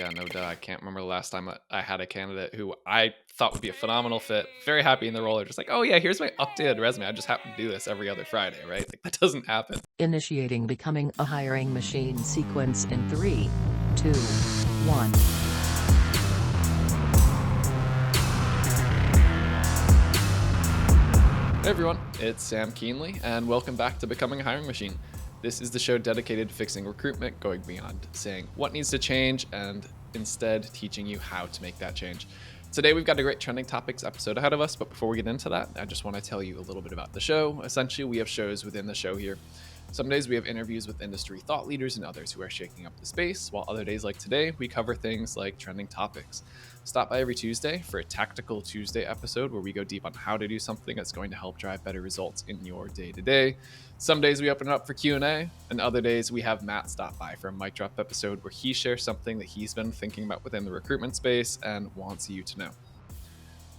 Yeah, no doubt. I can't remember the last time I had a candidate who I thought would be a phenomenal fit, very happy in the role. They're just like, oh yeah, here's my updated resume. I just happen to do this every other Friday, right? Like that doesn't happen. Initiating becoming a hiring machine sequence in 3, 2, 1. Hey everyone, it's Sam Keenly, and welcome back to Becoming a Hiring Machine. This is the show dedicated to fixing recruitment, going beyond saying what needs to change and instead teaching you how to make that change. Today we've got a great trending topics episode ahead of us, but before we get into that, I just want to tell you a little bit about the show. Essentially, we have shows within the show here. Some days we have interviews with industry thought leaders and others who are shaking up the space, while other days like today, we cover things like trending topics. Stop by every Tuesday for a Tactical Tuesday episode where we go deep on how to do something that's going to help drive better results in your day-to-day. Some days we open it up for Q&A, and other days we have Matt stop by for a mic drop episode where he shares something that he's been thinking about within the recruitment space and wants you to know.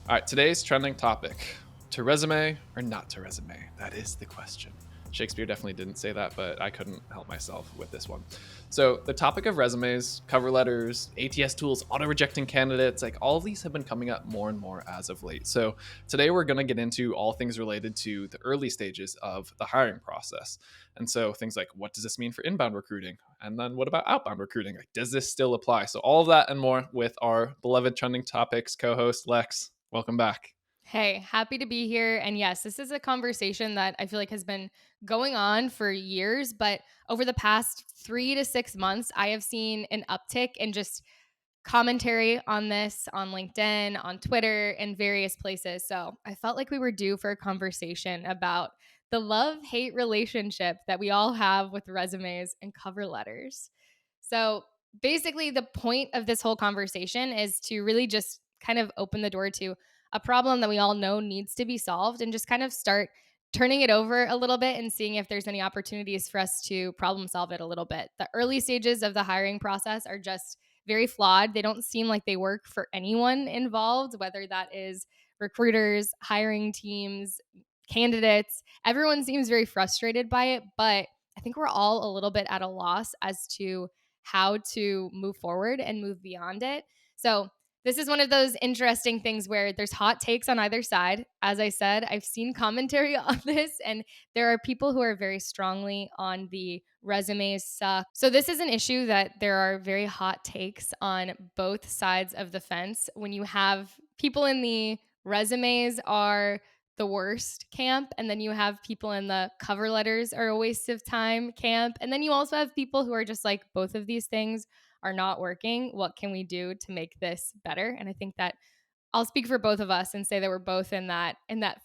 All right, today's trending topic: to resume or not to resume? That is the question. Shakespeare definitely didn't say that, but I couldn't help myself with this one. So the topic of resumes, cover letters, ATS tools, auto-rejecting candidates, like all of these have been coming up more and more as of late. So today we're going to get into all things related to the early stages of the hiring process. And so things like, what does this mean for inbound recruiting? And then what about outbound recruiting? Like, does this still apply? So all of that and more with our beloved trending topics co-host, Lex. Welcome back. Hey, happy to be here. And yes, this is a conversation that I feel like has been going on for years, but over the past 3 to 6 months, I have seen an uptick in just commentary on this on LinkedIn, on Twitter, and various places. So I felt like we were due for a conversation about the love hate relationship that we all have with resumes and cover letters. So basically, the point of this whole conversation is to really just kind of open the door to a problem that we all know needs to be solved and just kind of start turning it over a little bit and seeing if there's any opportunities for us to problem solve it a little bit. The early stages of the hiring process are just very flawed. They don't seem like they work for anyone involved, whether that is recruiters, hiring teams, candidates. Everyone seems very frustrated by it, but I think we're all a little bit at a loss as to how to move forward and move beyond it. So, this is one of those interesting things where there's hot takes on either side. As I said, I've seen commentary on this, and there are people who are very strongly on the resumes suck. So, this is an issue that there are very hot takes on both sides of the fence. When you have people in the resumes are the worst camp, and then you have people in the cover letters are a waste of time camp, and then you also have people who are just like, both of these things are not working. What can we do to make this better? And I think that I'll speak for both of us and say that we're both in that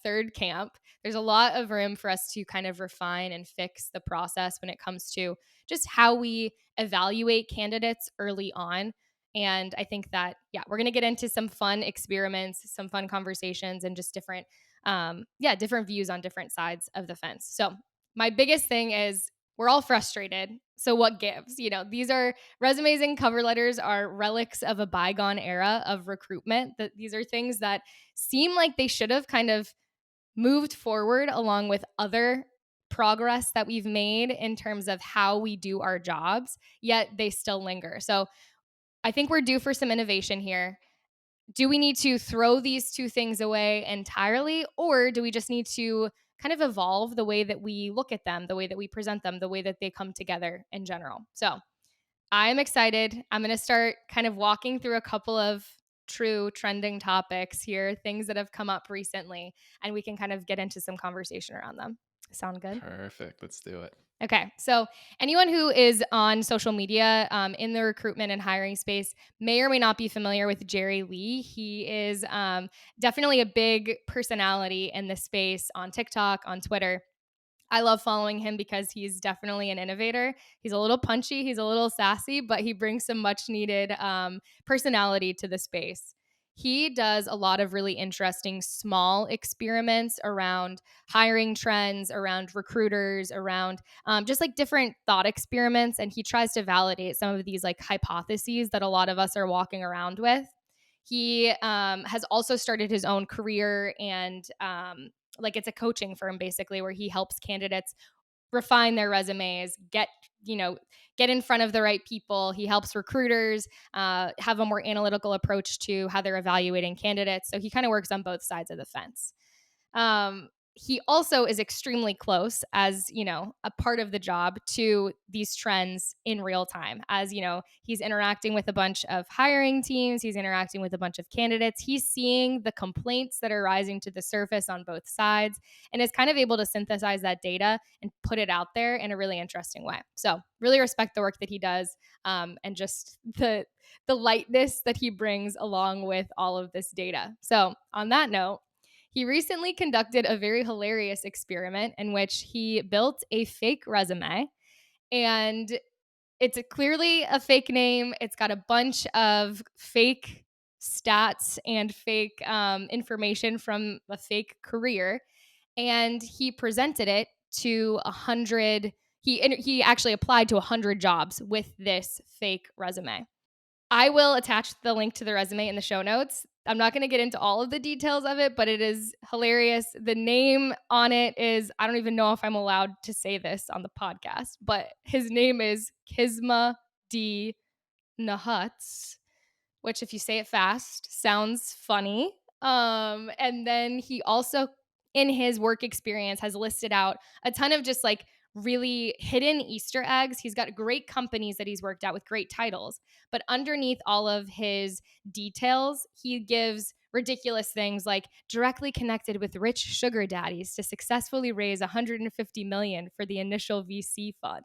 third camp. There's a lot of room for us to kind of refine and fix the process when it comes to just how we evaluate candidates early on. And I think that, yeah, we're going to get into some fun experiments, some fun conversations, and just different views on different sides of the fence. So my biggest thing is we're all frustrated. So what gives? These are resumes and cover letters are relics of a bygone era of recruitment. That these are things that seem like they should have kind of moved forward along with other progress that we've made in terms of how we do our jobs, yet they still linger. So I think we're due for some innovation here. Do we need to throw these two things away entirely, or do we just need to kind of evolve the way that we look at them, the way that we present them, the way that they come together in general? So I'm excited. I'm going to start kind of walking through a couple of true trending topics here, things that have come up recently, and we can kind of get into some conversation around them. Sound good? Perfect. Let's do it. Okay, so anyone who is on social media in the recruitment and hiring space may or may not be familiar with Jerry Lee. He is definitely a big personality in the space on TikTok, on Twitter. I love following him because he's definitely an innovator. He's a little punchy, he's a little sassy, but he brings some much needed personality to the space. He does a lot of really interesting small experiments around hiring trends, around recruiters, around just like different thought experiments. And he tries to validate some of these like hypotheses that a lot of us are walking around with. He has also started his own career and like it's a coaching firm basically where he helps candidates refine their resumes, get in front of the right people. He helps recruiters have a more analytical approach to how they're evaluating candidates. So he kind of works on both sides of the fence. He also is extremely close, as a part of the job, to these trends in real time. As he's interacting with a bunch of hiring teams, he's interacting with a bunch of candidates, he's seeing the complaints that are rising to the surface on both sides, and is kind of able to synthesize that data and put it out there in a really interesting way. So really respect the work that he does, and just the lightness that he brings along with all of this data. So on that note, he recently conducted a very hilarious experiment in which he built a fake resume, and clearly a fake name. It's got a bunch of fake stats and fake information from a fake career, and he presented it to 100. He actually applied to 100 jobs with this fake resume. I will attach the link to the resume in the show notes. I'm not going to get into all of the details of it, but it is hilarious. The name on it is, I don't even know if I'm allowed to say this on the podcast, but his name is Kisma D. Nahuts, which, if you say it fast, sounds funny. And then he also, in his work experience, has listed out a ton of just like really hidden Easter eggs. He's got great companies that he's worked at with great titles, but underneath all of his details, he gives ridiculous things like directly connected with rich sugar daddies to successfully raise 150 million for the initial VC fund.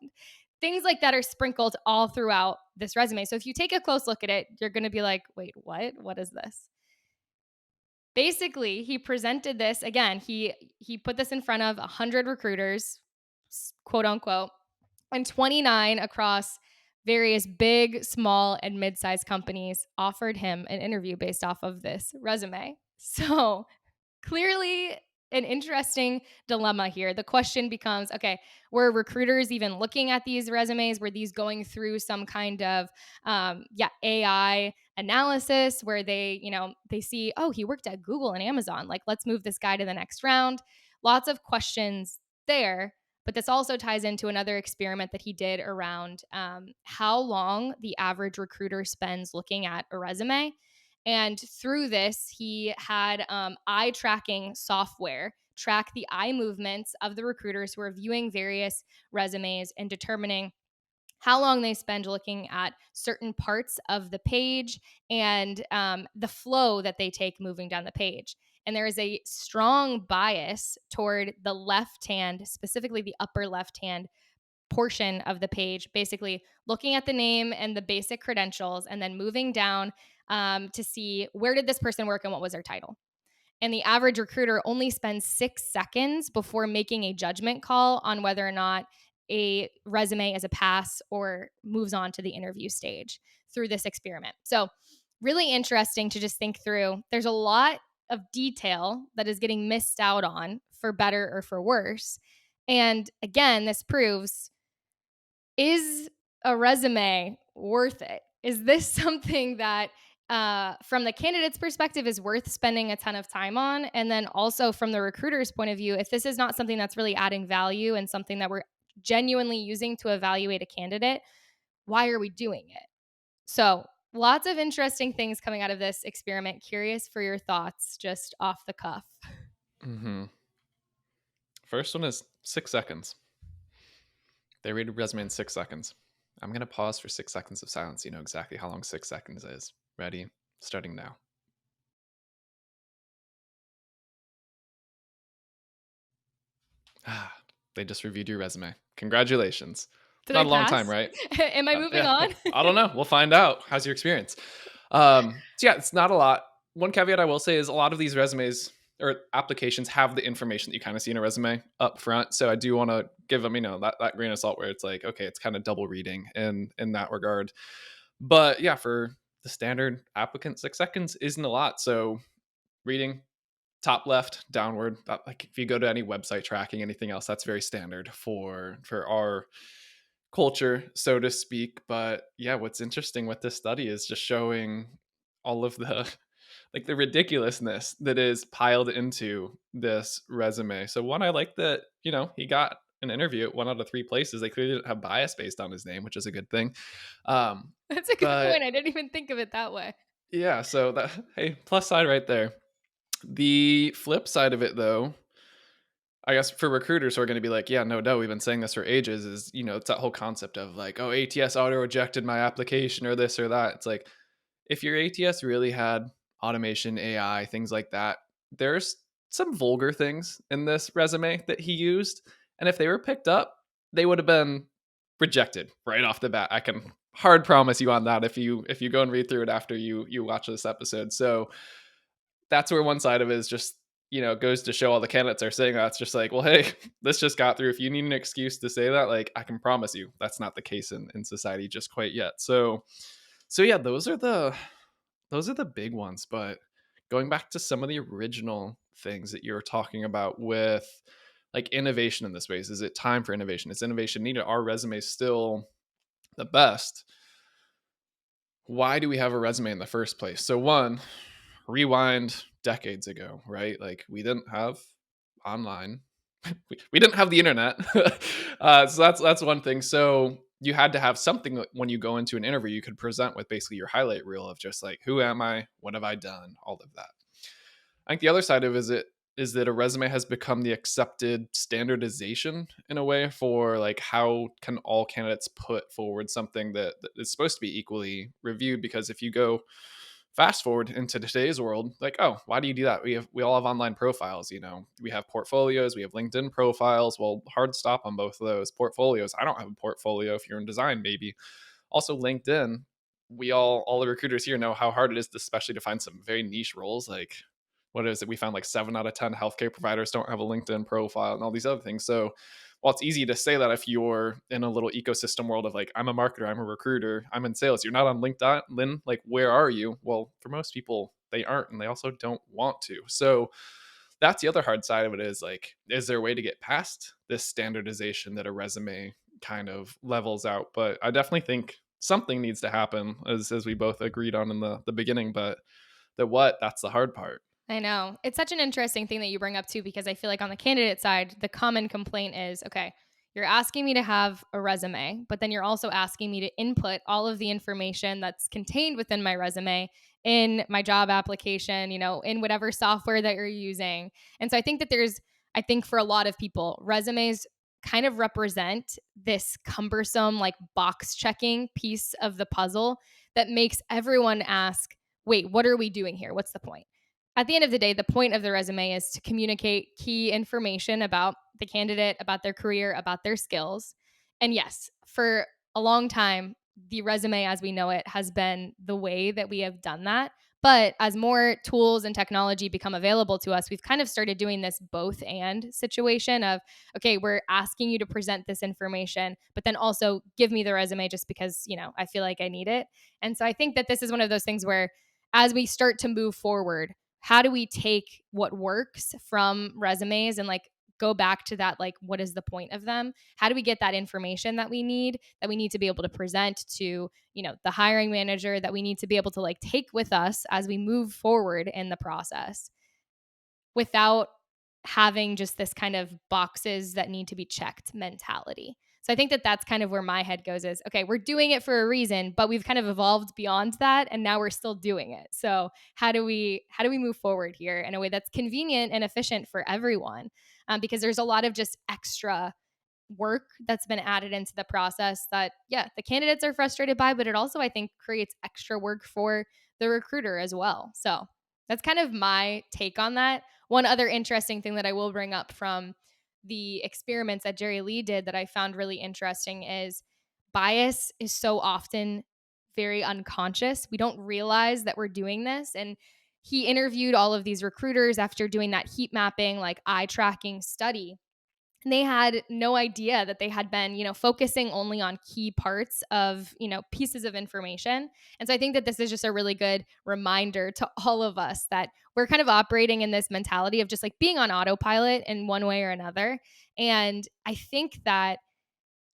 Things like that are sprinkled all throughout this resume. So if you take a close look at it, you're going to be like, wait, what? What is this? Basically, he presented this again. He put this in front of 100 recruiters, quote unquote, and 29 across various big, small, and mid-sized companies offered him an interview based off of this resume. So clearly an interesting dilemma here. The question becomes, okay, were recruiters even looking at these resumes? Were these going through some kind of AI analysis where they see, oh, he worked at Google and Amazon, like, let's move this guy to the next round? Lots of questions there. But this also ties into another experiment that he did around how long the average recruiter spends looking at a resume. And through this, he had eye tracking software track the eye movements of the recruiters who are viewing various resumes and determining how long they spend looking at certain parts of the page and the flow that they take moving down the page. And there is a strong bias toward the left hand, specifically the upper left hand portion of the page, basically looking at the name and the basic credentials and then moving down to see where did this person work and what was their title. And the average recruiter only spends 6 seconds before making a judgment call on whether or not a resume is a pass or moves on to the interview stage through this experiment. So, really interesting to just think through. There's a lot of detail that is getting missed out on, for better or for worse. And again, this proves, is a resume worth it? Is this something that, from the candidate's perspective, is worth spending a ton of time on? And then also from the recruiter's point of view, if this is not something that's really adding value and something that we're genuinely using to evaluate a candidate, why are we doing it? So lots of interesting things coming out of this experiment. Curious for your thoughts, just off the cuff. Mm-hmm. First one is 6 seconds. They read a resume in 6 seconds. I'm going to pause for 6 seconds of silence. You know exactly how long 6 seconds is. Ready? Starting now. They just reviewed your resume. Congratulations. Did Not I a long pass? time, right? Am I moving Yeah. on? I don't know. We'll find out. How's your experience? So yeah, it's not a lot. One caveat I will say is a lot of these resumes or applications have the information that you kind of see in a resume up front. So I do want to give them, that grain of salt where it's like, okay, it's kind of double reading in that regard. But yeah, for the standard applicant, 6 seconds isn't a lot. So reading top left downward, like if you go to any website tracking anything else, that's very standard for our culture, so to speak. But yeah, what's interesting with this study is just showing all of the like the ridiculousness that is piled into this resume. So one, I like that, he got an interview at 1 out of 3 places. They clearly didn't have bias based on his name, which is a good thing. Um, That's a good but point. I didn't even think of it that way. yeah, so that, hey, plus side right there. The flip side of it, though, I guess for recruiters who are going to be like, yeah, no, we've been saying this for ages, is, it's that whole concept of like, oh, ATS auto rejected my application or this or that. It's like, if your ATS really had automation, AI, things like that, there's some vulgar things in this resume that he used. And if they were picked up, they would have been rejected right off the bat. I can hard promise you on that if you go and read through it after you watch this episode. So that's where one side of it is just, goes to show all the candidates are saying that. It's just like, well, hey, this just got through. If you need an excuse to say that, like, I can promise you that's not the case in society just quite yet. So yeah, those are the big ones. But going back to some of the original things that you were talking about with like innovation in this space, is it time for innovation? Is innovation needed? Our resume still the best? Why do we have a resume in the first place? So one, rewind decades ago, right? Like we didn't have online, we didn't have the internet. So that's one thing. So you had to have something that when you go into an interview, you could present with basically your highlight reel of just like, who am I? What have I done? All of that. I think the other side of it is that a resume has become the accepted standardization in a way for like how can all candidates put forward something that is supposed to be equally reviewed. Because if you go fast forward into today's world, like, oh, why do you do that? We all have online profiles, we have portfolios, we have LinkedIn profiles. Well, hard stop on both of those. Portfolios, I don't have a portfolio. If you're in design, maybe. Also LinkedIn, we all the recruiters here know how hard it is, especially to find some very niche roles. Like, what is it? We found like 7 out of 10 healthcare providers don't have a LinkedIn profile and all these other things. So while it's easy to say that if you're in a little ecosystem world of like, I'm a marketer, I'm a recruiter, I'm in sales, you're not on LinkedIn, like, where are you? Well, for most people, they aren't, and they also don't want to. So that's the other hard side of it, is like, is there a way to get past this standardization that a resume kind of levels out? But I definitely think something needs to happen, as we both agreed on in the beginning. But that's the hard part. I know. It's such an interesting thing that you bring up too, because I feel like on the candidate side, the common complaint is, okay, you're asking me to have a resume, but then you're also asking me to input all of the information that's contained within my resume in my job application, in whatever software that you're using. And so I think for a lot of people, resumes kind of represent this cumbersome, like box checking piece of the puzzle that makes everyone ask, wait, what are we doing here? What's the point? At the end of the day, the point of the resume is to communicate key information about the candidate, about their career, about their skills. And yes, for a long time, the resume as we know it has been the way that we have done that. But as more tools and technology become available to us, we've kind of started doing this both and situation of, okay, we're asking you to present this information, but then also give me the resume just because, I feel like I need it. And so I think that this is one of those things where as we start to move forward, how do we take what works from resumes and like go back to that, like, what is the point of them? How do we get that information that we need to be able to present to, the hiring manager, that we need to be able to like take with us as we move forward in the process without having just this kind of boxes that need to be checked mentality. So I think that that's kind of where my head goes is, okay, we're doing it for a reason, but we've kind of evolved beyond that and now we're still doing it. So how do we move forward here in a way that's convenient and efficient for everyone? Because there's a lot of just extra work that's been added into the process that, yeah, the candidates are frustrated by, but it also, I think, creates extra work for the recruiter as well. So that's kind of my take on that. One other interesting thing that I will bring up from the experiments that Jerry Lee did that I found really interesting is bias is so often very unconscious. We don't realize that we're doing this. And he interviewed all of these recruiters after doing that heat mapping, like eye tracking study. And they had no idea that they had been, focusing only on key parts of, pieces of information. And so I think that this is just a really good reminder to all of us that we're kind of operating in this mentality of just like being on autopilot in one way or another. And I think that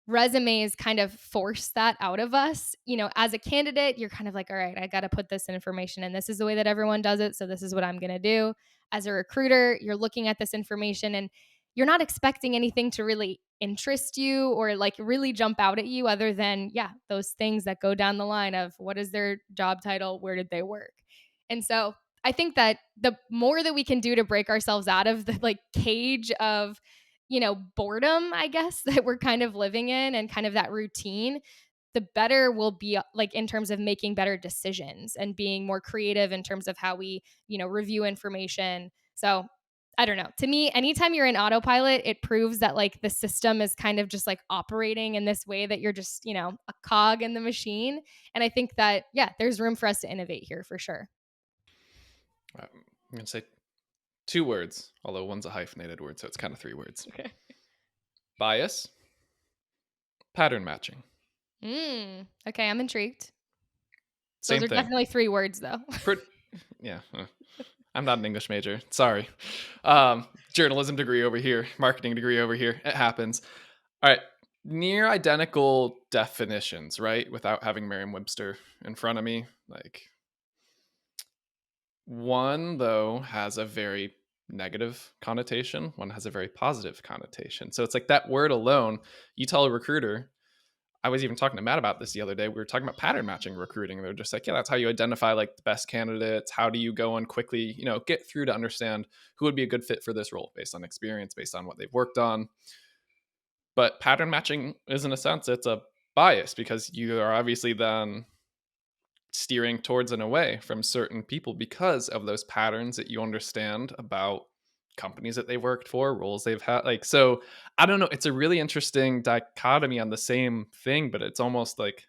resumes kind of force that out of us. As a candidate, you're kind of like, all right, I got to put this information in. This is the way that everyone does it. So this is what I'm going to do. As a recruiter, you're looking at this information and you're not expecting anything to really interest you or like really jump out at you other than, yeah, those things that go down the line of what is their job title, where did they work. And so I think that the more that we can do to break ourselves out of the like cage of, boredom, I guess, that we're kind of living in and kind of that routine, the better we'll be, like in terms of making better decisions and being more creative in terms of how we, review information. So I don't know. To me, anytime you're in autopilot, it proves that like the system is kind of just like operating in this way that you're just, a cog in the machine. And I think that, yeah, there's room for us to innovate here for sure. I'm going to say two words, although one's a hyphenated word, so it's kind of three words. Okay. Bias, pattern matching. Okay, I'm intrigued. Same Those are thing. definitely three words though. Yeah. I'm not an English major. Sorry. Journalism degree over here, marketing degree over here. It happens. All right. Near identical definitions, right? Without having Merriam-Webster in front of me. Like, one, though, has a very negative connotation, one has a very positive connotation. So it's like that word alone, you tell a recruiter, I was even talking to Matt about this the other day. We were talking about pattern matching recruiting. They're just like, yeah, that's how you identify like the best candidates. How do you go and quickly, get through to understand who would be a good fit for this role based on experience, based on what they've worked on. But pattern matching is, in a sense, it's a bias because you are obviously then steering towards and away from certain people because of those patterns that you understand about companies that they worked for, roles they've had. Like, so I don't know. It's a really interesting dichotomy on the same thing, but it's almost like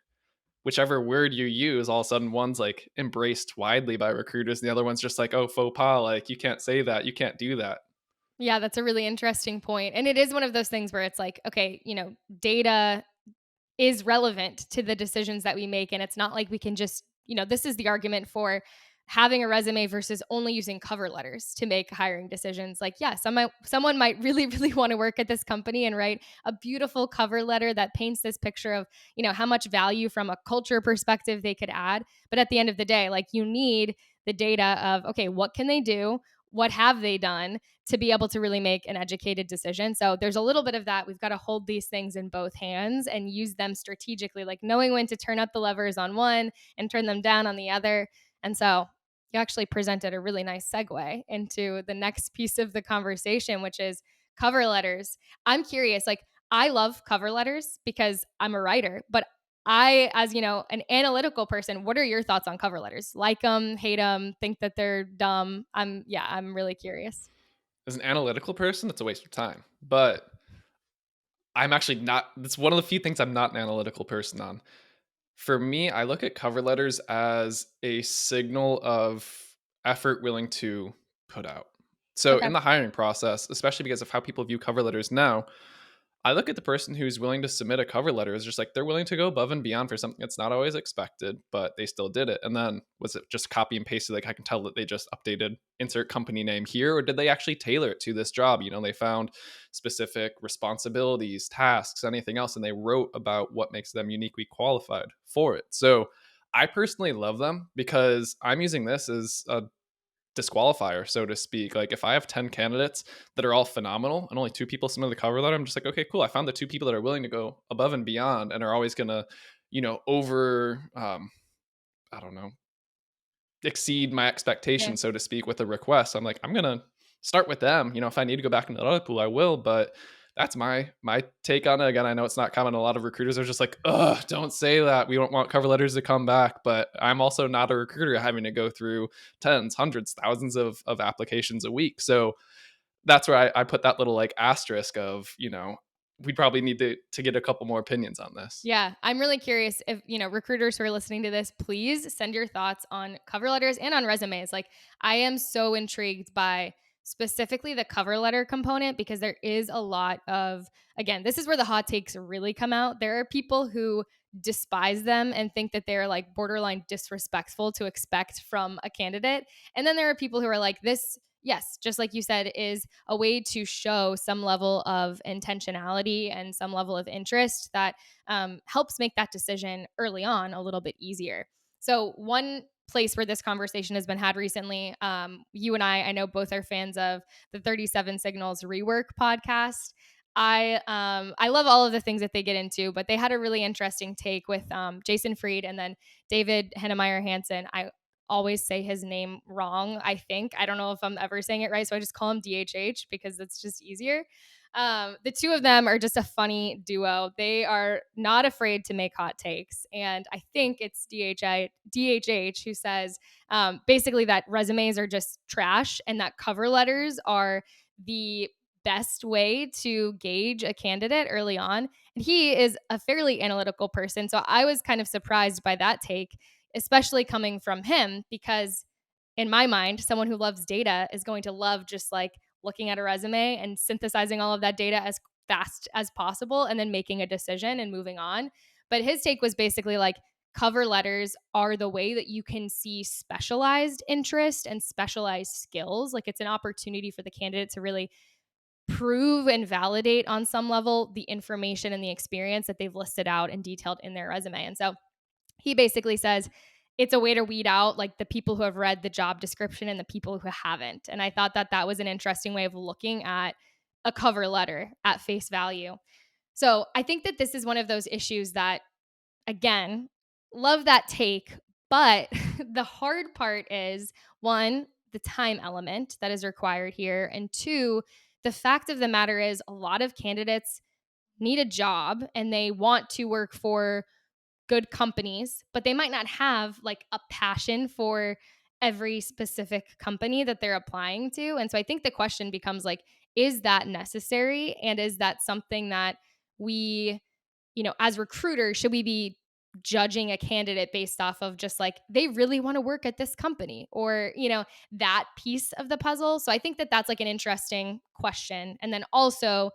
whichever word you use, all of a sudden one's like embraced widely by recruiters, and the other one's just like, oh, faux pas, like you can't say that, you can't do that. Yeah, that's a really interesting point. And it is one of those things where it's like, okay, data is relevant to the decisions that we make. And it's not like we can just, this is the argument for having a resume versus only using cover letters to make hiring decisions. Like, yeah, someone might really, really want to work at this company and write a beautiful cover letter that paints this picture of, how much value from a culture perspective they could add. But at the end of the day, like you need the data of, okay, what can they do? What have they done to be able to really make an educated decision? So there's a little bit of that. We've got to hold these things in both hands and use them strategically, like knowing when to turn up the levers on one and turn them down on the other. And so you actually presented a really nice segue into the next piece of the conversation, which is cover letters. I'm curious, like I love cover letters because I'm a writer, but I, as an analytical person, what are your thoughts on cover letters? Like them, hate them, think that they're dumb? I'm really curious. As an analytical person, it's a waste of time. But I'm actually not, it's one of the few things I'm not an analytical person on. For me, I look at cover letters as a signal of effort willing to put out. So Okay. in the hiring process, especially because of how people view cover letters now, I look at the person who's willing to submit a cover letter as just like they're willing to go above and beyond for something that's not always expected, but they still did it. And then was it just copy and pasted? Like I can tell that they just updated insert company name here, or did they actually tailor it to this job? They found specific responsibilities, tasks, anything else, and they wrote about what makes them uniquely qualified for it. So I personally love them because I'm using this as a disqualifier, so to speak. Like if I have 10 candidates that are all phenomenal and only two people submit the cover letter, I'm just like, okay, cool. I found the two people that are willing to go above and beyond and are always gonna, over I don't know, exceed my Yeah. expectations, so to speak, with a request. I'm like, I'm gonna start with them. If I need to go back into the other pool, I will. But that's my take on it. Again, I know it's not common. A lot of recruiters are just like, ugh, don't say that. We don't want cover letters to come back. But I'm also not a recruiter having to go through tens, hundreds, thousands of applications a week. So that's where I put that little like asterisk of, we'd probably need to get a couple more opinions on this. Yeah, I'm really curious if, recruiters who are listening to this, please send your thoughts on cover letters and on resumes. Like, I am so intrigued by specifically the cover letter component because there is a lot of, again, this is where the hot takes really come out. There are people who despise them and think that they're like borderline disrespectful to expect from a candidate. And then there are people who are like, this, yes, just like you said, is a way to show some level of intentionality and some level of interest that helps make that decision early on a little bit easier. So, one place where this conversation has been had recently. You and I know both are fans of the 37 Signals Rework podcast. I love all of the things that they get into, but they had a really interesting take with Jason Fried and then David Hennemeyer Hansen. I always say his name wrong. I don't know if I'm ever saying it right, so I just call him DHH because it's just easier. The two of them are just a funny duo. They are not afraid to make hot takes. And I think it's DHH who says basically that resumes are just trash and that cover letters are the best way to gauge a candidate early on. And he is a fairly analytical person. So I was kind of surprised by that take, especially coming from him, because in my mind, someone who loves data is going to love just like looking at a resume and synthesizing all of that data as fast as possible and then making a decision and moving on. But his take was basically like cover letters are the way that you can see specialized interest and specialized skills. Like it's an opportunity for the candidate to really prove and validate on some level the information and the experience that they've listed out and detailed in their resume. And so he basically says it's a way to weed out like the people who have read the job description and the people who haven't. And I thought that that was an interesting way of looking at a cover letter at face value. So I think that this is one of those issues that, again, love that take. But the hard part is one, the time element that is required here. And two, the fact of the matter is a lot of candidates need a job and they want to work for good companies, but they might not have like a passion for every specific company that they're applying to. And so I think the question becomes like, is that necessary? And is that something that we, as recruiters, should we be judging a candidate based off of just like they really want to work at this company or, that piece of the puzzle? So I think that that's like an interesting question. And then also,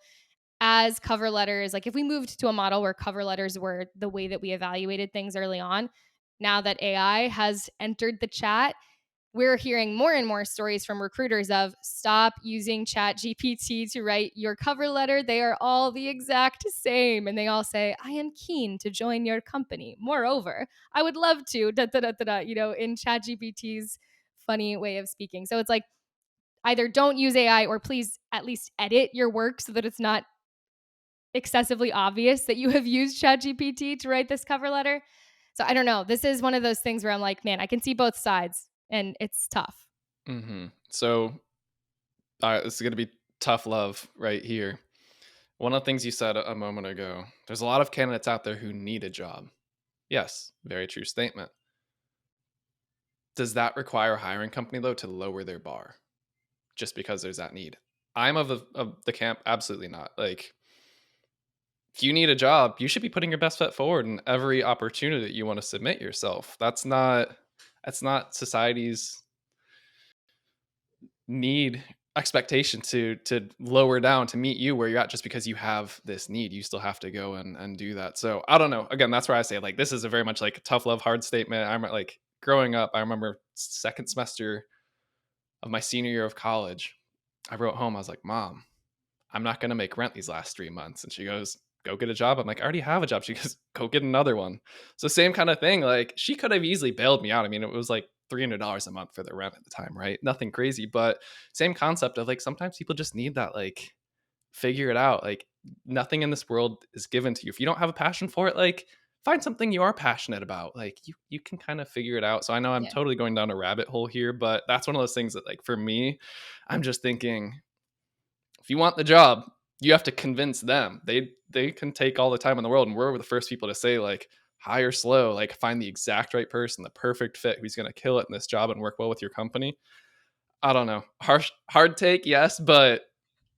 as cover letters, like if we moved to a model where cover letters were the way that we evaluated things early on, now that AI has entered the chat, we're hearing more and more stories from recruiters of stop using chat GPT to write your cover letter. They are all the exact same. And they all say, I am keen to join your company. Moreover, I would love to, in chat GPT's funny way of speaking. So it's like either don't use AI or please at least edit your work so that it's not excessively obvious that you have used ChatGPT to write this cover letter. So I don't know. This is one of those things where I'm like, man, I can see both sides and it's tough. So this is going to be tough love right here. One of the things you said a moment ago, there's a lot of candidates out there who need a job. Yes, very true statement. Does that require a hiring company, though, to lower their bar just because there's that need? I'm of the camp, absolutely not. Like, if you need a job, you should be putting your best foot forward in every opportunity that you want to submit yourself. That's not society's need expectation to lower down to meet you where you're at just because you have this need. You still have to go and do that. So I don't know. Again, that's where I say like this is a very much like a tough love hard statement. I'm like growing up, I remember second semester of my senior year of college, I wrote home, I was like, Mom, I'm not going to make rent these last 3 months. And she goes, go get a job. I'm like, I already have a job. She goes, go get another one. So same kind of thing. Like she could have easily bailed me out. I mean, it was like $300 a month for the rent at the time, right? Nothing crazy, but same concept of like, sometimes people just need that, like figure it out. Like nothing in this world is given to you. If you don't have a passion for it, like find something you are passionate about. Like you can kind of figure it out. So I know I'm totally going down a rabbit hole here, but that's one of those things that like, for me, I'm just thinking, if you want the job, you have to convince them. They can take all the time in the world, and we're the first people to say like high or slow, like find the exact right person, the perfect fit who's going to kill it in this job and work well with your company. I don't know. Hard take, yes, but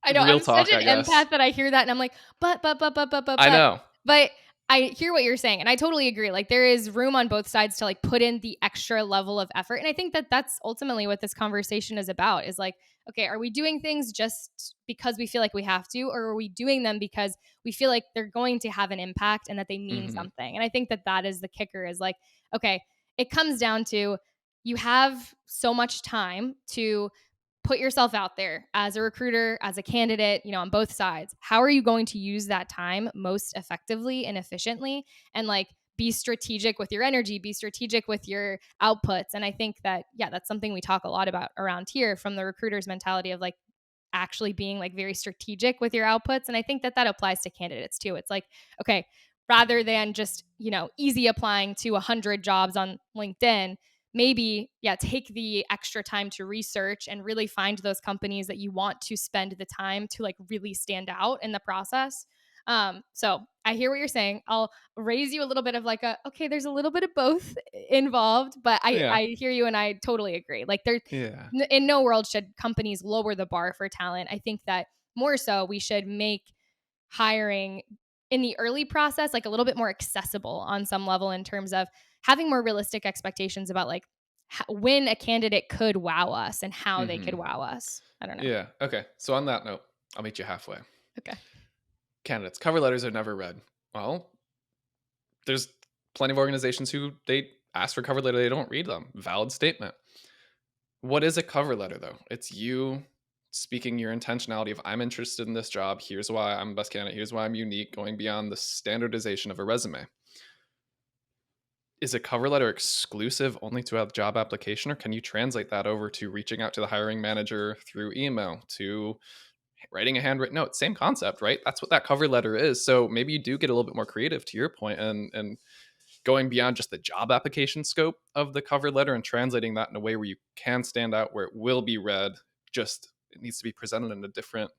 I know real I'm such talk, an I guess. empath that I hear that and I'm like, but, I know. but I hear what you're saying and I totally agree. Like there is room on both sides to like put in the extra level of effort. And I think that that's ultimately what this conversation is about is like, okay, are we doing things just because we feel like we have to, or are we doing them because we feel like they're going to have an impact and that they mean something? And I think that that is the kicker is like, okay, it comes down to you have so much time to put yourself out there as a recruiter, as a candidate, on both sides. How are you going to use that time most effectively and efficiently? And like be strategic with your energy, be strategic with your outputs. And I think that, yeah, that's something we talk a lot about around here from the recruiter's mentality of like actually being like very strategic with your outputs. And I think that that applies to candidates too. It's like, okay, rather than just, easy applying to 100 jobs on LinkedIn, maybe, yeah, take the extra time to research and really find those companies that you want to spend the time to like really stand out in the process. So I hear what you're saying. I'll raise you a little bit of like okay, there's a little bit of both involved, but Yeah. I hear you and I totally agree. Like Yeah. in no world should companies lower the bar for talent. I think that more so we should make hiring in the early process like a little bit more accessible on some level in terms of having more realistic expectations about like when a candidate could wow us and how they could Hmm. wow us. I don't know. Yeah. Okay. So on that note, I'll meet you halfway. Okay. Candidates cover letters are never read. Well, there's plenty of organizations who they ask for cover letter, they don't read them. Valid statement. What is a cover letter though? It's you speaking your intentionality of I'm interested in this job. Here's why I'm the best candidate. Here's why I'm unique, going beyond the standardization of a resume. Is a cover letter exclusive only to a job application, or can you translate that over to reaching out to the hiring manager through email, to writing a handwritten note? Same concept, right? That's what that cover letter is. So maybe you do get a little bit more creative to your point, and going beyond just the job application scope of the cover letter and translating that in a way where you can stand out, where it will be read. Just it needs to be presented in a different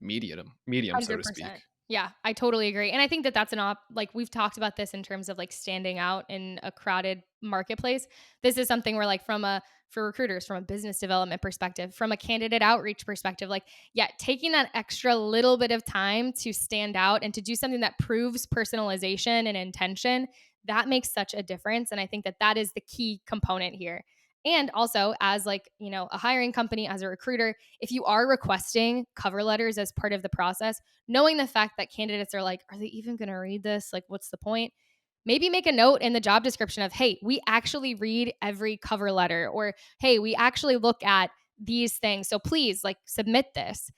medium, so to speak. 100%. Yeah, I totally agree. And I think that that's like we've talked about this in terms of like standing out in a crowded marketplace. This is something where like for recruiters, from a business development perspective, from a candidate outreach perspective, like, yeah, taking that extra little bit of time to stand out and to do something that proves personalization and intention, that makes such a difference. And I think that that is the key component here. And also, as like, a hiring company, as a recruiter, if you are requesting cover letters as part of the process, knowing the fact that candidates are like, are they even going to read this? Like, what's the point? Maybe make a note in the job description of, hey, we actually read every cover letter, or hey, we actually look at these things. So please, like, submit this.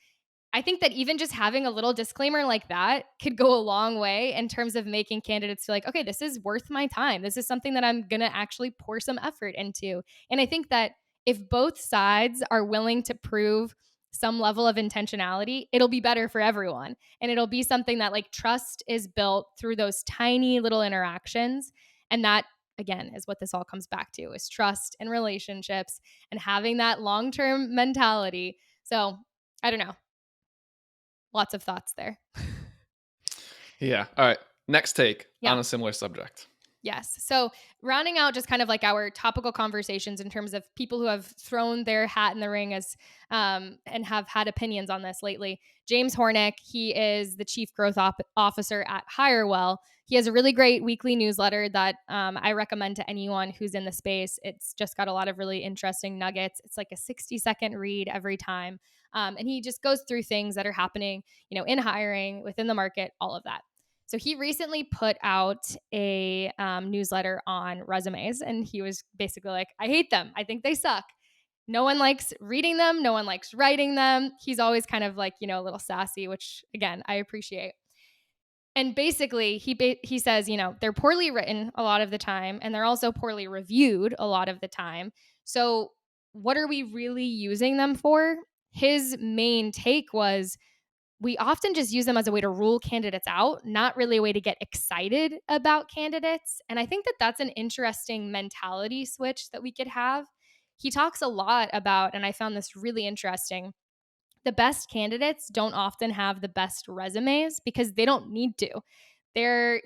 I think that even just having a little disclaimer like that could go a long way in terms of making candidates feel like, okay, this is worth my time. This is something that I'm going to actually pour some effort into. And I think that if both sides are willing to prove some level of intentionality, it'll be better for everyone. And it'll be something that like trust is built through those tiny little interactions. And that, again, is what this all comes back to, is trust and relationships and having that long-term mentality. So I don't know. Lots of thoughts there. Yeah. All right. Next take Yeah. on a similar subject. Yes. So, rounding out just kind of like our topical conversations in terms of people who have thrown their hat in the ring as and have had opinions on this lately. James Hornick, he is the chief growth officer at Hirewell. He has a really great weekly newsletter that I recommend to anyone who's in the space. It's just got a lot of really interesting nuggets. It's like a 60-second read every time. And he just goes through things that are happening, in hiring, within the market, all of that. So he recently put out a newsletter on resumes, and he was basically like, I hate them. I think they suck. No one likes reading them. No one likes writing them. He's always kind of like, a little sassy, which again, I appreciate. And basically, he says, they're poorly written a lot of the time, and they're also poorly reviewed a lot of the time. So what are we really using them for? His main take was, we often just use them as a way to rule candidates out, not really a way to get excited about candidates. And I think that that's an interesting mentality switch that we could have. He talks a lot about, and I found this really interesting, the best candidates don't often have the best resumes because they don't need to. They're,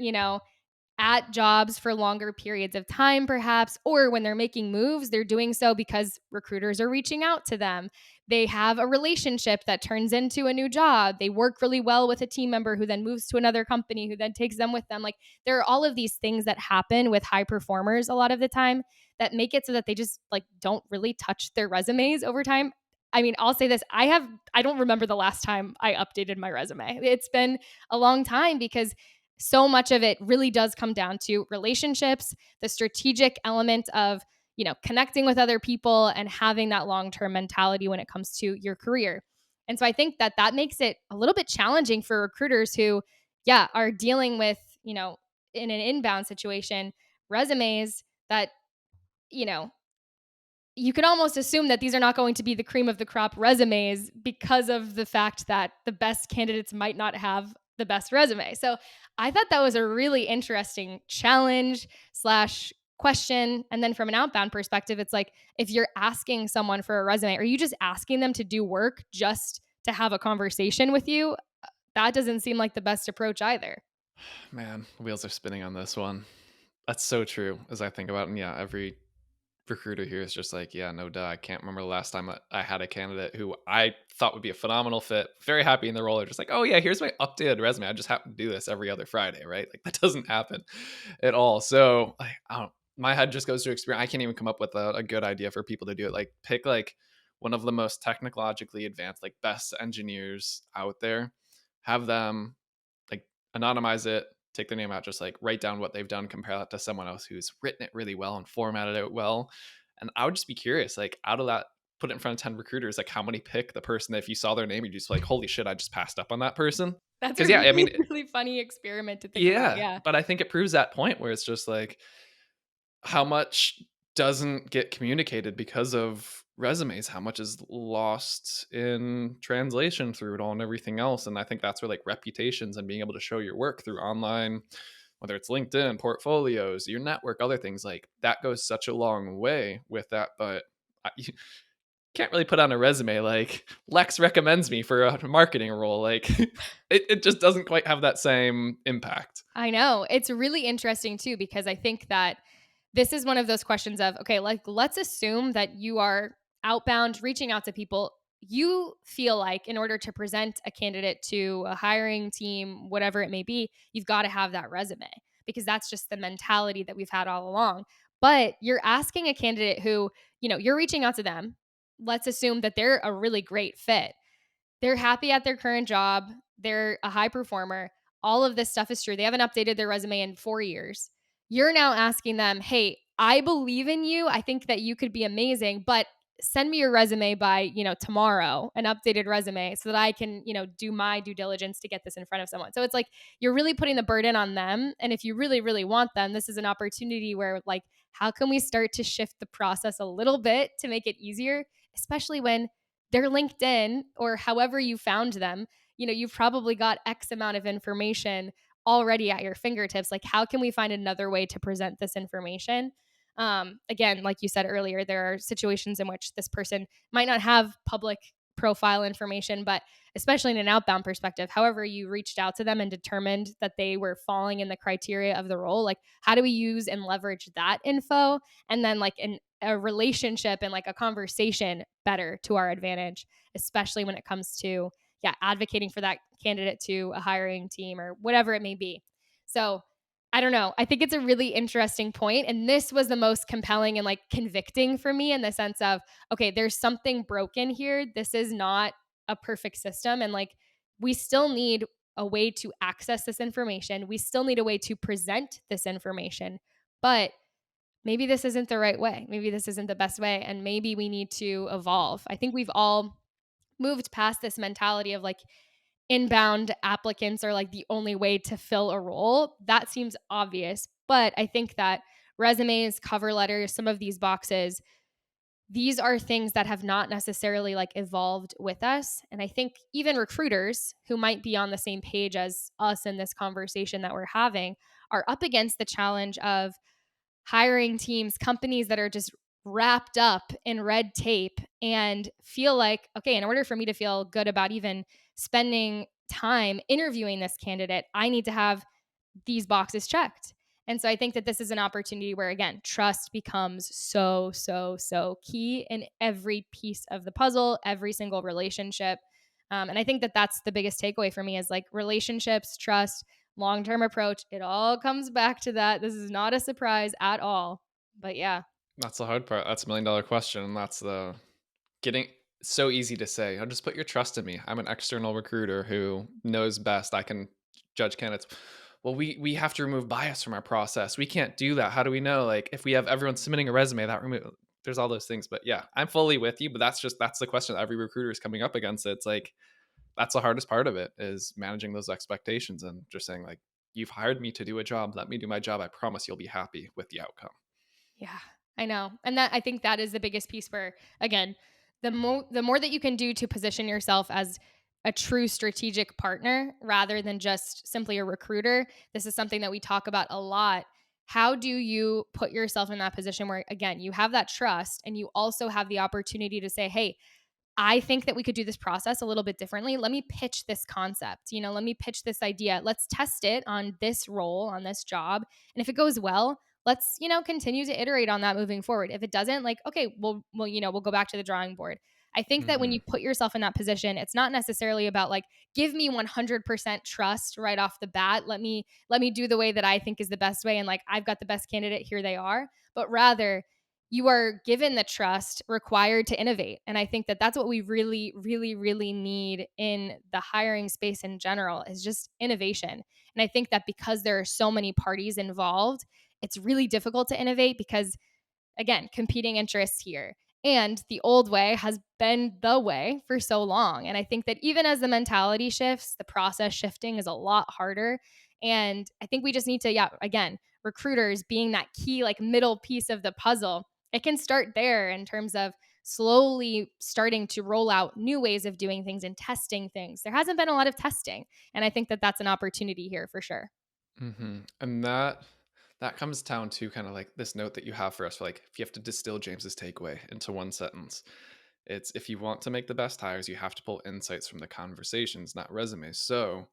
at jobs for longer periods of time, perhaps, or when they're making moves, they're doing so because recruiters are reaching out to them. They have a relationship that turns into a new job. They work really well with a team member who then moves to another company who then takes them with them. Like, there are all of these things that happen with high performers a lot of the time that make it so that they just like don't really touch their resumes over time. I mean, I'll say this. I don't remember the last time I updated my resume. It's been a long time because so much of it really does come down to relationships, the strategic element of, connecting with other people and having that long-term mentality when it comes to your career. And so I think that that makes it a little bit challenging for recruiters who, yeah, are dealing with, in an inbound situation, resumes that, you know, you can almost assume that these are not going to be the cream of the crop resumes because of the fact that the best candidates might not have the best resume. So I thought that was a really interesting challenge slash question. And then from an outbound perspective, it's like, if you're asking someone for a resume, are you just asking them to do work just to have a conversation with you? That doesn't seem like the best approach either. Man, wheels are spinning on this one. That's so true as I think about it. And yeah, every recruiter here is just like, yeah, no duh. I can't remember the last time I had a candidate who I thought would be a phenomenal fit, very happy in the role. They're just like, oh yeah, here's my updated resume. I just happen to do this every other Friday, right? Like that doesn't happen at all. So I don't. My head just goes to experience. I can't even come up with a good idea for people to do it. Like pick like one of the most technologically advanced, like best engineers out there, have them like anonymize it, take their name out, just like write down what they've done, compare that to someone else who's written it really well and formatted it well. And I would just be curious, like out of that, put it in front of 10 recruiters, like how many pick the person that if you saw their name, you're just like, holy shit, I just passed up on that person. That's a Because yeah, I mean, really, really funny experiment to think about. yeah, Yeah. but I think it proves that point where it's just like how much doesn't get communicated because of resumes, how much is lost in translation through it all and everything else. And I think that's where like reputations and being able to show your work through online, whether it's LinkedIn, portfolios, your network, other things, like that goes such a long way with that. But you can't really put on a resume like Lex recommends me for a marketing role. Like it just doesn't quite have that same impact. I know. It's really interesting too, because I think that this is one of those questions of, okay, like let's assume that you are outbound, reaching out to people. You feel like in order to present a candidate to a hiring team, whatever it may be, you've got to have that resume because that's just the mentality that we've had all along. But you're asking a candidate who, you're reaching out to them. Let's assume that they're a really great fit. They're happy at their current job. They're a high performer. All of this stuff is true. They haven't updated their resume in 4 years. You're now asking them, hey, I believe in you. I think that you could be amazing, but send me your resume by, tomorrow, an updated resume so that I can, do my due diligence to get this in front of someone. So it's like you're really putting the burden on them. And if you really, really want them, this is an opportunity where, like, how can we start to shift the process a little bit to make it easier, especially when their LinkedIn or however you found them, you've probably got X amount of information already at your fingertips. Like, how can we find another way to present this information? Again, like you said earlier, there are situations in which this person might not have public profile information, but especially in an outbound perspective, however you reached out to them and determined that they were falling in the criteria of the role, like how do we use and leverage that info and then like a relationship and like a conversation better to our advantage, especially when it comes to, yeah, advocating for that candidate to a hiring team or whatever it may be. So I don't know. I think it's a really interesting point. And this was the most compelling and like convicting for me in the sense of, okay, there's something broken here. This is not a perfect system. And like, we still need a way to access this information. We still need a way to present this information. But maybe this isn't the right way. Maybe this isn't the best way. And maybe we need to evolve. I think we've all moved past this mentality of like inbound applicants are like the only way to fill a role. That seems obvious. But I think that resumes, cover letters, some of these boxes, these are things that have not necessarily like evolved with us. And I think even recruiters who might be on the same page as us in this conversation that we're having are up against the challenge of hiring teams, companies that are just wrapped up in red tape and feel like, okay, in order for me to feel good about even spending time interviewing this candidate, I need to have these boxes checked. And so I think that this is an opportunity where, again, trust becomes so, so, so key in every piece of the puzzle, every single relationship. And I think that that's the biggest takeaway for me is like relationships, trust, long-term approach. It all comes back to that. This is not a surprise at all. But yeah. That's the hard part. That's $1 million question. And that's the getting so easy to say. Oh, just put your trust in me. I'm an external recruiter who knows best. I can judge candidates. Well, we have to remove bias from our process. We can't do that. How do we know? Like if we have everyone submitting a resume, that remove there's all those things. But yeah, I'm fully with you. But that's the question that every recruiter is coming up against. It's like that's the hardest part of it is managing those expectations and just saying like you've hired me to do a job. Let me do my job. I promise you'll be happy with the outcome. Yeah, I know. And that I think that is the biggest piece where again, the more that you can do to position yourself as a true strategic partner rather than just simply a recruiter. This is something that we talk about a lot. How do you put yourself in that position where again, you have that trust and you also have the opportunity to say, "Hey, I think that we could do this process a little bit differently. Let me pitch this concept. Let me pitch this idea. Let's test it on this role, on this job. And if it goes well, let's, continue to iterate on that moving forward. If it doesn't, like, okay, we'll go back to the drawing board. I think that when Hmm. you put yourself in that position, it's not necessarily about like, give me 100% trust right off the bat. Let me do the way that I think is the best way. And like, I've got the best candidate. Here they are. But rather, you are given the trust required to innovate. And I think that that's what we really, really, really need in the hiring space in general is just innovation. And I think that because there are so many parties involved, it's really difficult to innovate because again, competing interests here. And the old way has been the way for so long. And I think that even as the mentality shifts, the process shifting is a lot harder. And I think we just need to, yeah, again, recruiters being that key, like middle piece of the puzzle. It can start there in terms of slowly starting to roll out new ways of doing things and testing things. There hasn't been a lot of testing. And I think that that's an opportunity here for sure. And that comes down to kind of like this note that you have for us, like if you have to distill James's takeaway into one sentence, it's if you want to make the best hires, you have to pull insights from the conversations, not resumes. So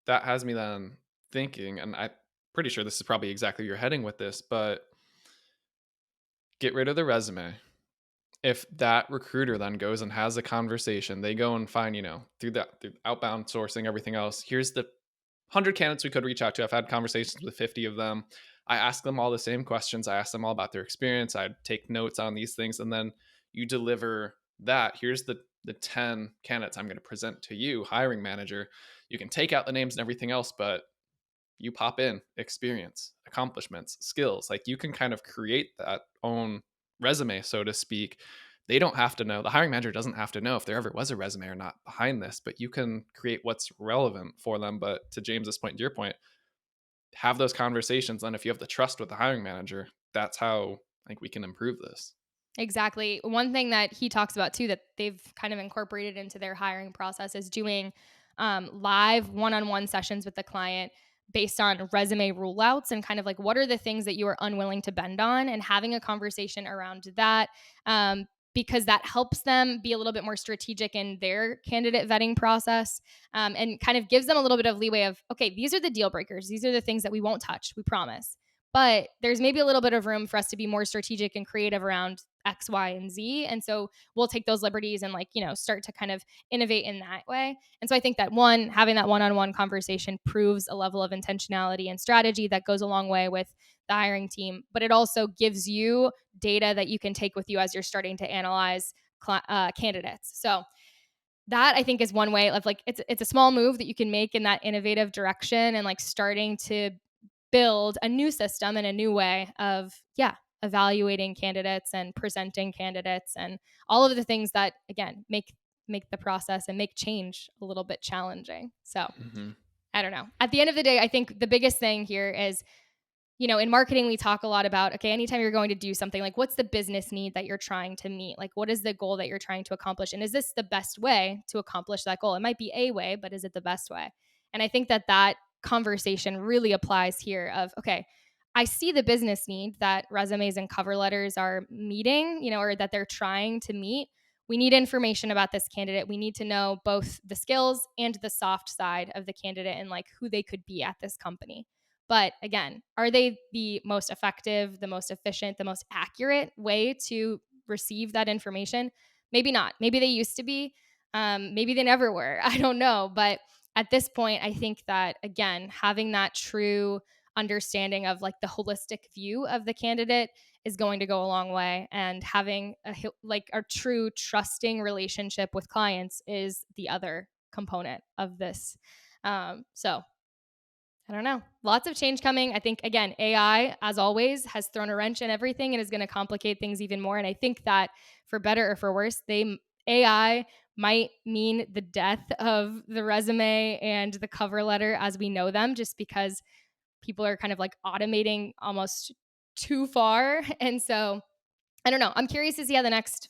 that has me then thinking, and I'm pretty sure this is probably exactly where you're heading with this, but get rid of the resume. If that recruiter then goes and has a conversation, they go and find, through outbound sourcing, everything else, here's the 100 candidates we could reach out to. I've had conversations with 50 of them. I ask them all the same questions. I ask them all about their experience. I take notes on these things. And then you deliver that. Here's the 10 candidates I'm going to present to you, hiring manager. You can take out the names and everything else, but you pop in experience, accomplishments, skills. Like you can kind of create that own resume, so to speak. They don't have to know, the hiring manager doesn't have to know if there ever was a resume or not behind this, but you can create what's relevant for them. But to James's point, to your point, have those conversations. And if you have the trust with the hiring manager, that's how like we can improve this. Exactly. One thing that he talks about too that they've kind of incorporated into their hiring process is doing live one-on-one sessions with the client based on resume rule outs and kind of like what are the things that you are unwilling to bend on and having a conversation around that. Because that helps them be a little bit more strategic in their candidate vetting process and kind of gives them a little bit of leeway of, okay, these are the deal breakers. These are the things that we won't touch. We promise. But there's maybe a little bit of room for us to be more strategic and creative around X, Y, and Z. And so we'll take those liberties and start to kind of innovate in that way. And so I think that one, having that one-on-one conversation proves a level of intentionality and strategy that goes a long way with the hiring team, but it also gives you data that you can take with you as you're starting to analyze candidates. So that I think is one way of like it's a small move that you can make in that innovative direction and like starting to build a new system and a new way of evaluating candidates and presenting candidates and all of the things that again make the process and make change a little bit challenging. So Hmm. I don't know, at the end of the day I think the biggest thing here is in marketing, we talk a lot about, okay, anytime you're going to do something, like what's the business need that you're trying to meet? Like, what is the goal that you're trying to accomplish? And is this the best way to accomplish that goal? It might be a way, but is it the best way? And I think that that conversation really applies here of, okay, I see the business need that resumes and cover letters are meeting, or that they're trying to meet. We need information about this candidate. We need to know both the skills and the soft side of the candidate and like who they could be at this company. But again, are they the most effective, the most efficient, the most accurate way to receive that information? Maybe not. Maybe they used to be. Maybe they never were. I don't know. But at this point, I think that, again, having that true understanding of like the holistic view of the candidate is going to go a long way. And having a true trusting relationship with clients is the other component of this. So I don't know. Lots of change coming. I think, again, AI, as always, has thrown a wrench in everything and is going to complicate things even more. And I think that for better or for worse, AI might mean the death of the resume and the cover letter as we know them, just because people are kind of like automating almost too far. And so I don't know. I'm curious to see how the next,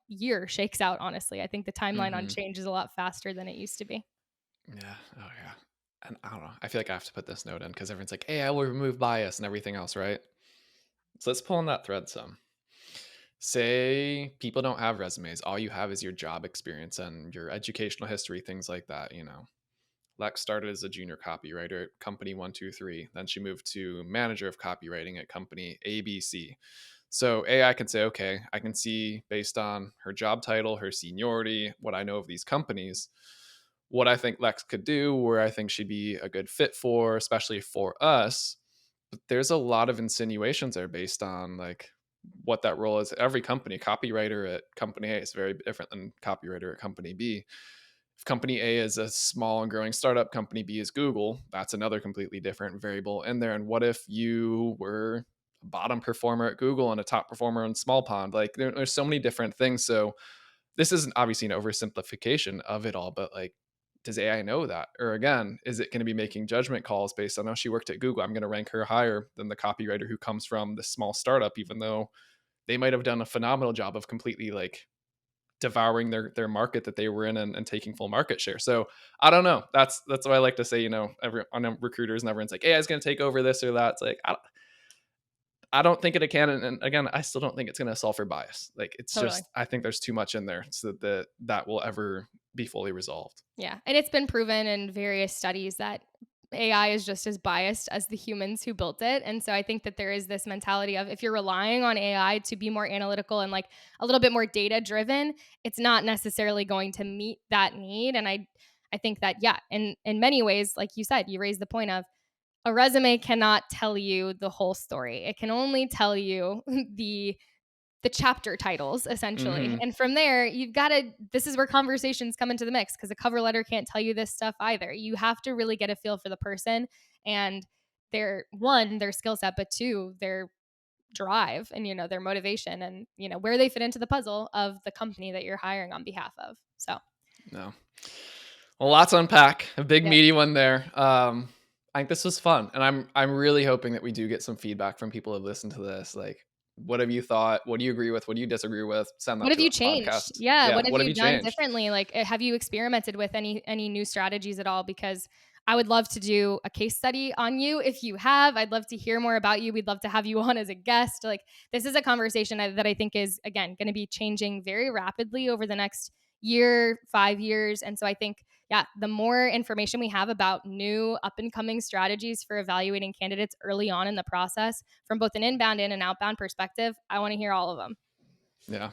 year shakes out, honestly. I think the timeline on Hmm. change is a lot faster than it used to be. Yeah. Oh, yeah. And I don't know. I feel like I have to put this note in because everyone's like, hey, I will remove bias and everything else, right? So let's pull on that thread some. Say people don't have resumes. All you have is your job experience and your educational history, things like that. Lex started as a junior copywriter at company 123. Then she moved to manager of copywriting at company ABC. So AI can say, okay, I can see based on her job title, her seniority, what I know of these companies, what I think Lex could do, where I think she'd be a good fit for, especially for us. But there's a lot of insinuations there based on like what that role is. Every company, copywriter at company A is very different than copywriter at company B. If company A is a small and growing startup, company B is Google, that's another completely different variable in there. And what if you were a bottom performer at Google and a top performer in Small Pond? Like there's so many different things. So this isn't obviously an oversimplification of it all, but like, does AI know that? Or again, is it going to be making judgment calls based on, oh, she worked at Google, I'm going to rank her higher than the copywriter who comes from the small startup, even though they might have done a phenomenal job of completely like devouring their market that they were in and taking full market share. So I don't know. That's what I like to say. I know recruiters and everyone's like, AI is going to take over this or that. It's like I don't think it can. And again, I still don't think it's going to solve for bias. Like it's Totally. just I think there's too much in there so that will ever be fully resolved. Yeah. And it's been proven in various studies that AI is just as biased as the humans who built it. And so I think that there is this mentality of if you're relying on AI to be more analytical and like a little bit more data driven, it's not necessarily going to meet that need. And I think that, yeah, in many ways, like you said, you raised the point of a resume cannot tell you the whole story. It can only tell you the chapter titles essentially. Hmm. And from there, you've got to this is where conversations come into the mix because a cover letter can't tell you this stuff either. You have to really get a feel for the person and their skill set, but two, their drive and their motivation and where they fit into the puzzle of the company that you're hiring on behalf of. So, No. Well, lots to unpack. A big yeah. meaty one there. I think this was fun, and I'm really hoping that we do get some feedback from people who listen to this. Like, what have you thought? What do you agree with? What do you disagree with? Send What that have to you us. changed? Podcast. Yeah, Yeah. what have What have you you done changed? differently? Like, have you experimented with any new strategies at all? Because I would love to do a case study on you if you have. I'd love to hear more about you. We'd love to have you on as a guest. Like, this is a conversation that I think is again going to be changing very rapidly over the next year, 5 years. And so I think, yeah, the more information we have about new up and coming strategies for evaluating candidates early on in the process from both an inbound and an outbound perspective, I want to hear all of them. Yeah.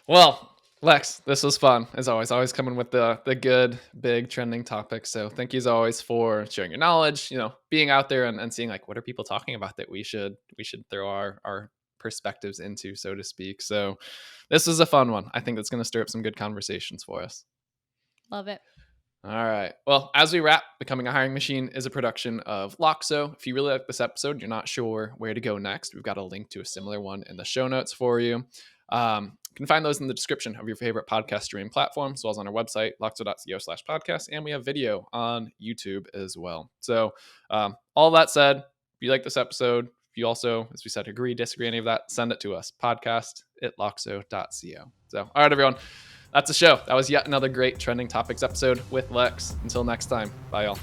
Well, Lex, this was fun as always. Always coming with the good, big trending topics. So thank you as always for sharing your knowledge. Being out there and seeing like what are people talking about that we should throw our perspectives into, so to speak. So this was a fun one. I think that's going to stir up some good conversations for us. Love it. All right. Well, as we wrap, Becoming a Hiring Machine is a production of Loxo. If you really like this episode, you're not sure where to go next, we've got a link to a similar one in the show notes for you. You can find those in the description of your favorite podcast streaming platform, as well as on our website, loxo.co/podcast. And we have video on YouTube as well. So, all that said, if you like this episode, if you also, as we said, agree, disagree, any of that, send it to us, podcast@loxo.co. So, all right, everyone. That's the show. That was yet another great trending topics episode with Lex. Until next time, bye, y'all.